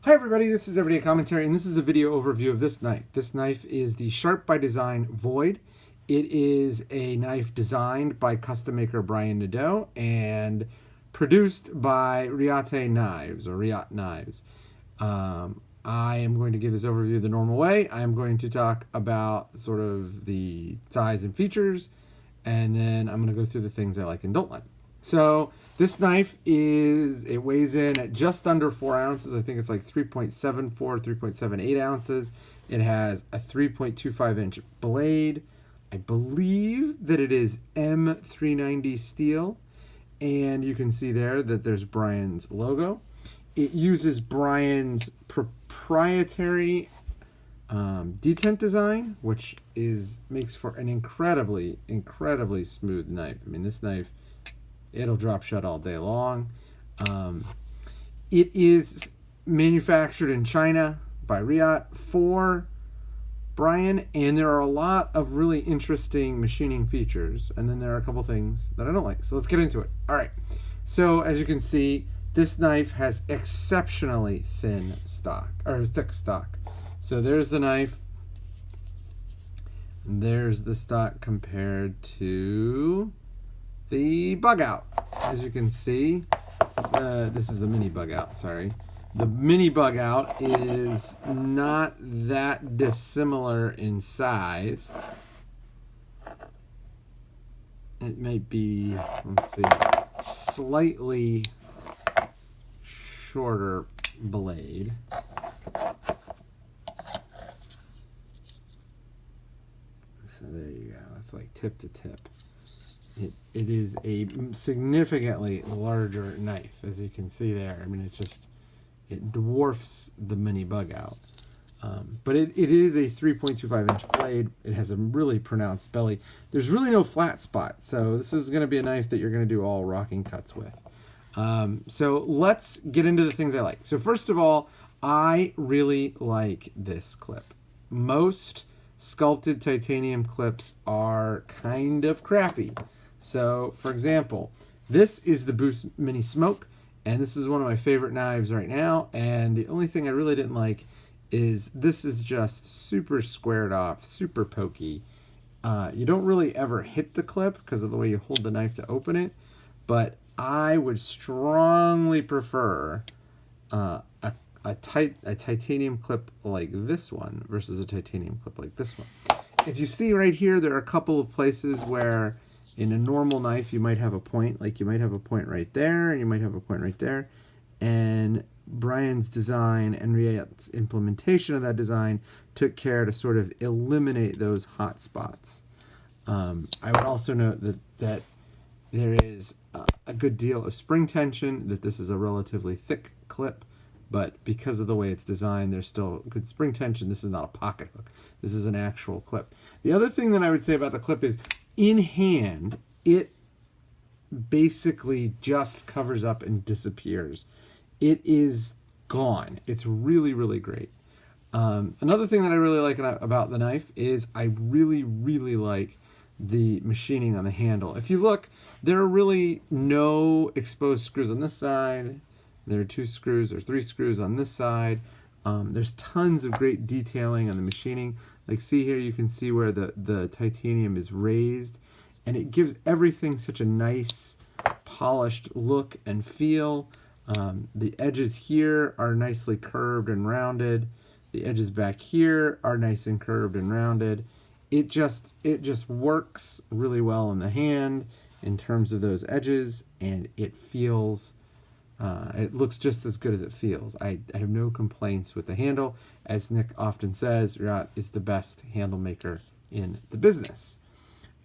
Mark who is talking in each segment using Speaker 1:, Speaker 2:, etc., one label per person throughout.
Speaker 1: Hi everybody, this is Everyday Commentary, and this is a video overview of this knife. This knife is the Sharp by Design Void. It is a knife designed by custom maker Brian Nadeau and produced by Reate Knives, or Reate Knives. I am going to give this overview the normal way. I am going to talk about sort of the size and features, and then I'm going to go through the things I like and don't like. So this knife it weighs in at just under 4 ounces. I think it's like 3.74, 3.78 ounces. It has a 3.25 inch blade. I believe that it is M390 steel. And you can see there that there's Brian's logo. It uses Brian's proprietary detent design, which makes for an incredibly smooth knife. I mean, this knife, it'll drop shut all day long. It is manufactured in China by Reate for Brian, and there are a lot of really interesting machining features. And then there are a couple things that I don't like. So let's get into it. All right. So as you can see, this knife has exceptionally thin stock, or thick stock. So there's the knife. And there's the stock compared to the bug out. As you can see, this is the mini bug out, sorry. The mini bug out is not that dissimilar in size. It might be, let's see, slightly shorter blade. So there you go, that's like tip to tip. It is a significantly larger knife, as you can see there. I mean, it dwarfs the mini bug out. But it is a 3.25 inch blade. It has a really pronounced belly. There's really no flat spot, so this is going to be a knife that you're going to do all rocking cuts with. So let's get into the things I like. So first of all, I really like this clip. Most sculpted titanium clips are kind of crappy. So, for example, this is the Boost Mini Smoke, and this is one of my favorite knives right now, and the only thing I really didn't like is this is just super squared off, super pokey. You don't really ever hit the clip because of the way you hold the knife to open it, but I would strongly prefer a titanium clip like this one versus a titanium clip like this one. If you see right here, there are a couple of places where in a normal knife you might have a point, like you might have a point right there, and you might have a point right there. And Brian's design and Reate's implementation of that design took care to sort of eliminate those hot spots. I would also note that there is a good deal of spring tension, that this is a relatively thick clip, but because of the way it's designed, there's still good spring tension. This is not a pocket hook. This is an actual clip. The other thing that I would say about the clip is, in hand, it basically just covers up and disappears. It is gone. It's really great. Another thing that I really like about the knife is I really like the machining on the handle. If you look, there are really no exposed screws on this side. There are 2 screws or 3 screws on this side. There's tons of great detailing on the machining. Like, see here, you can see where the titanium is raised, and it gives everything such a nice polished look and feel. The edges here are nicely curved and rounded. The edges back here are nice and curved and rounded. It just works really well in the hand in terms of those edges, and it feels it looks just as good as it feels. I have no complaints with the handle. As Nick often says, Reate is the best handle maker in the business.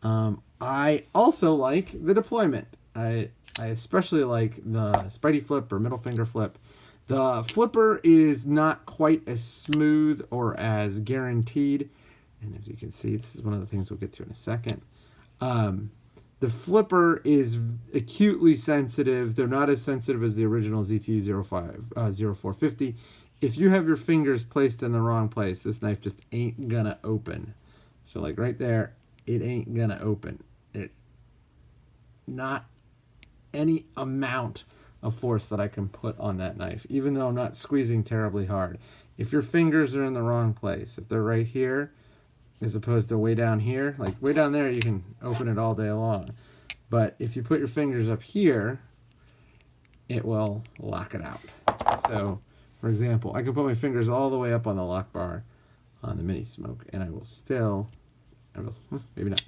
Speaker 1: I also like the deployment. I especially like the Spidey flip or middle finger flip. The flipper is not quite as smooth or as guaranteed. And as you can see, this is one of the things we'll get to in a second. The flipper is acutely sensitive. They're not as sensitive as the original ZT-0450. If you have your fingers placed in the wrong place, this knife just ain't gonna open. So like right there, it ain't gonna open. It not any amount of force that I can put on that knife, even though I'm not squeezing terribly hard. If your fingers are in the wrong place, if they're right here, as opposed to way down here, like way down there, you can open it all day long. But if you put your fingers up here, it will lock it out. So, for example, I can put my fingers all the way up on the lock bar on the mini smoke, and I will still, maybe not,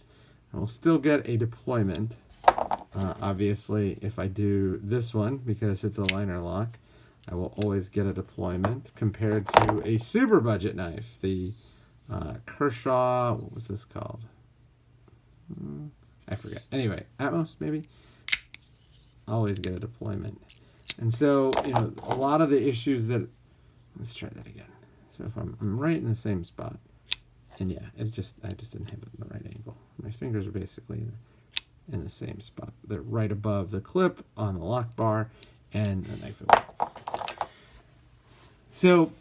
Speaker 1: I will still get a deployment. Obviously, if I do this one, because it's a liner lock, I will always get a deployment compared to a super budget knife. The Kershaw, what was this called? I forget. Anyway, Atmos, maybe? Always get a deployment. And so, you know, a lot of the issues that, let's try that again. So if I'm right in the same spot, and yeah, I just didn't have it in the right angle. My fingers are basically in the same spot. They're right above the clip on the lock bar and the knife width. So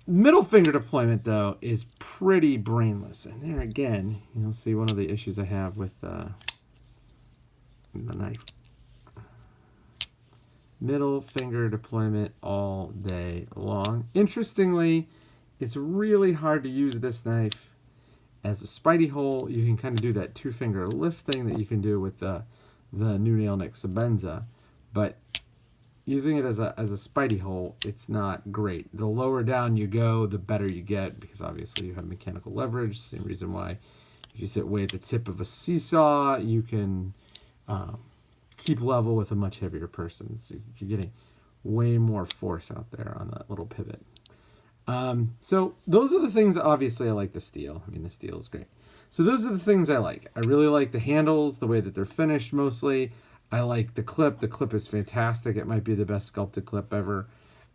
Speaker 1: middle finger deployment, though, is pretty brainless. And there again, you'll see one of the issues I have with the knife. Middle finger deployment all day long. Interestingly, it's really hard to use this knife as a spidey hole. You can kind of do that two-finger lift thing that you can do with the new Nailnik Sebenza, but using it as a spidey hole, it's not great. The lower down you go, the better you get, because obviously you have mechanical leverage. Same reason why if you sit way at the tip of a seesaw, you can keep level with a much heavier person. So you're getting way more force out there on that little pivot. So those are the things. Obviously, I like the steel. I mean, the steel is great. So those are the things I like. I really like the handles, the way that they're finished mostly. I like the clip. The clip is fantastic. It might be the best sculpted clip ever.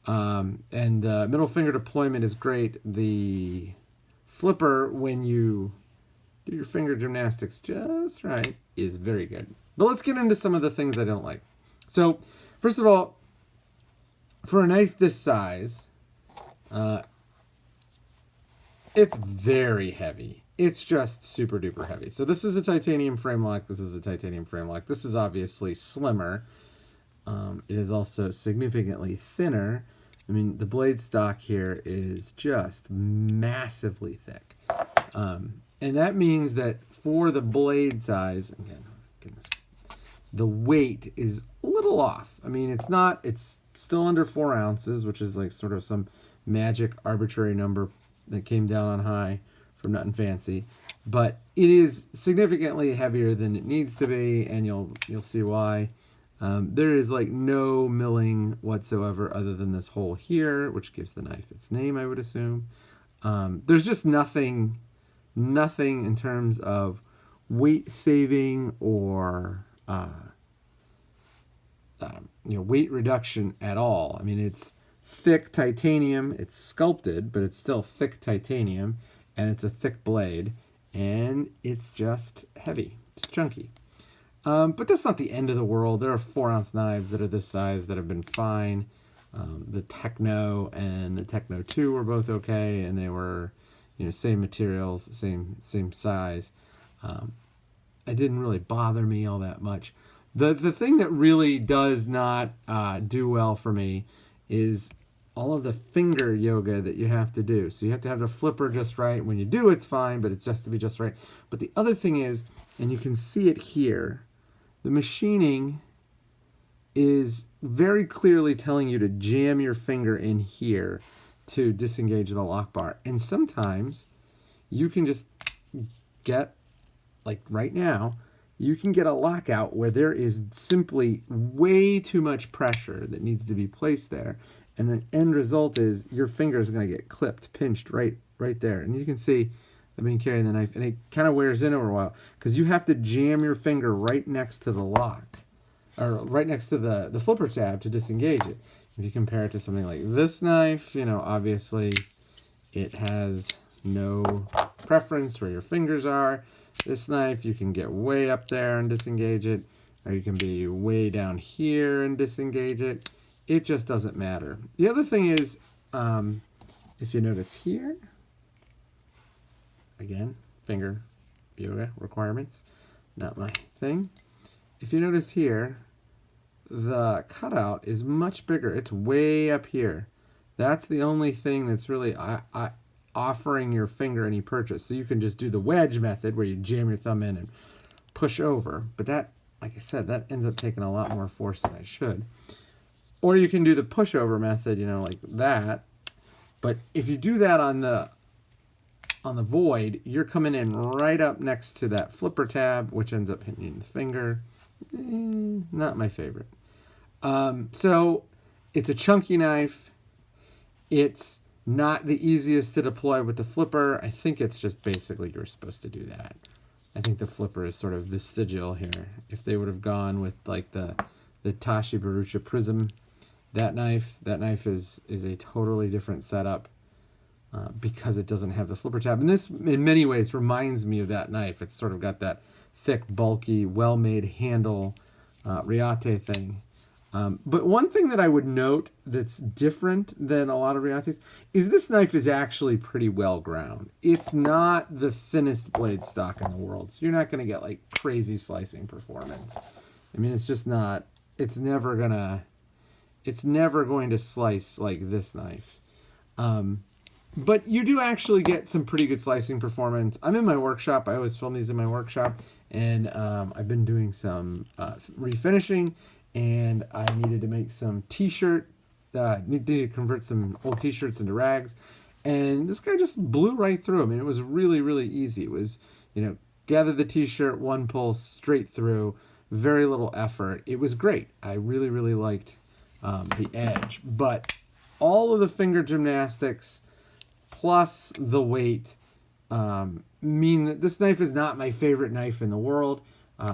Speaker 1: And middle finger deployment is great. The flipper, when you do your finger gymnastics just right, is very good. But let's get into some of the things I don't like. So, first of all, for a knife this size, it's very heavy. It's just super duper heavy. So this is a titanium frame lock. This is a titanium frame lock. This is obviously slimmer. It is also significantly thinner. I mean, the blade stock here is just massively thick. And that means that for the blade size, again, goodness, the weight is a little off. I mean, it's still under 4 ounces, which is like sort of some magic arbitrary number that came down on high from Nut and Fancy. But it is significantly heavier than it needs to be, and you'll see why. There is like no milling whatsoever other than this hole here, which gives the knife its name, I would assume. There's just nothing in terms of weight saving or weight reduction at all. I mean, it's thick titanium. It's sculpted, but it's still thick titanium, and it's a thick blade, and it's just heavy. It's chunky. But that's not the end of the world. There are 4-ounce knives that are this size that have been fine. The Techno and the Techno 2 were both okay, and they were, same materials, same size. It didn't really bother me all that much. The thing that really does not do well for me is all of the finger yoga that you have to do. So you have to have the flipper just right. When you do, it's fine, but it's just to be just right. But the other thing is, and you can see it here, the machining is very clearly telling you to jam your finger in here to disengage the lock bar. And sometimes you can just get, like right now, you can get a lockout where there is simply way too much pressure that needs to be placed there. And the end result is your finger is going to get clipped, pinched right there. And you can see I've been carrying the knife, and it kind of wears in over a while because you have to jam your finger right next to the lock, or right next to the flipper tab to disengage it. If you compare it to something like this knife, obviously it has no preference where your fingers are. This knife, you can get way up there and disengage it, or you can be way down here and disengage it. It just doesn't matter. The other thing is, if you notice here, again, finger yoga requirements, not my thing. If you notice here, the cutout is much bigger. It's way up here. That's the only thing that's really offering your finger any purchase. So you can just do the wedge method where you jam your thumb in and push over. But that, like I said, that ends up taking a lot more force than I should. Or you can do the pushover method, you know, like that. But if you do that on the void, you're coming in right up next to that flipper tab, which ends up hitting the finger. Not my favorite. So it's a chunky knife. It's not the easiest to deploy with the flipper. I think it's just basically you're supposed to do that. I think the flipper is sort of vestigial here. If they would have gone with like the Tashi-Barucha Prism, that knife is a totally different setup because it doesn't have the flipper tab. And this, in many ways, reminds me of that knife. It's sort of got that thick, bulky, well-made handle Reate thing. But one thing that I would note that's different than a lot of Reates is this knife is actually pretty well ground. It's not the thinnest blade stock in the world, so you're not going to get like crazy slicing performance. I mean, it's just not. It's never going to slice like this knife. But you do actually get some pretty good slicing performance. I'm in my workshop. I always film these in my workshop, and I've been doing some refinishing. And I needed to make some t-shirt, needed to convert some old t-shirts into rags. And this guy just blew right through them. And it was really, really easy. It was, you know, gather the t-shirt, one pull, straight through, very little effort. It was great. I really, really liked the edge. But all of the finger gymnastics plus the weight mean that this knife is not my favorite knife in the world.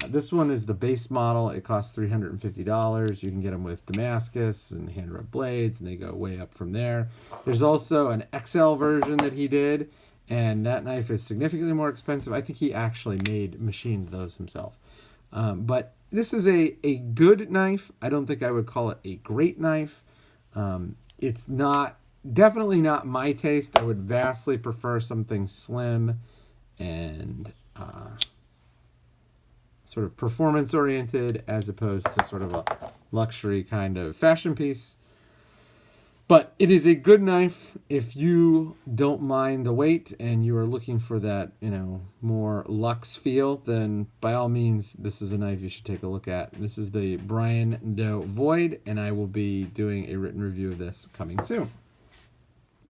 Speaker 1: This one is the base model. It costs $350. You can get them with Damascus and hand rubbed blades, and they go way up from there. There's also an XL version that he did, and that knife is significantly more expensive. I think he actually machined those himself. But this is a good knife. I don't think I would call it a great knife. It's definitely not my taste. I would vastly prefer something slim and sort of performance oriented as opposed to sort of a luxury kind of fashion piece. But it is a good knife if you don't mind the weight and you are looking for that, you know, more luxe feel, then by all means, this is a knife you should take a look at. This is the Brian Doe Void, and I will be doing a written review of this coming soon.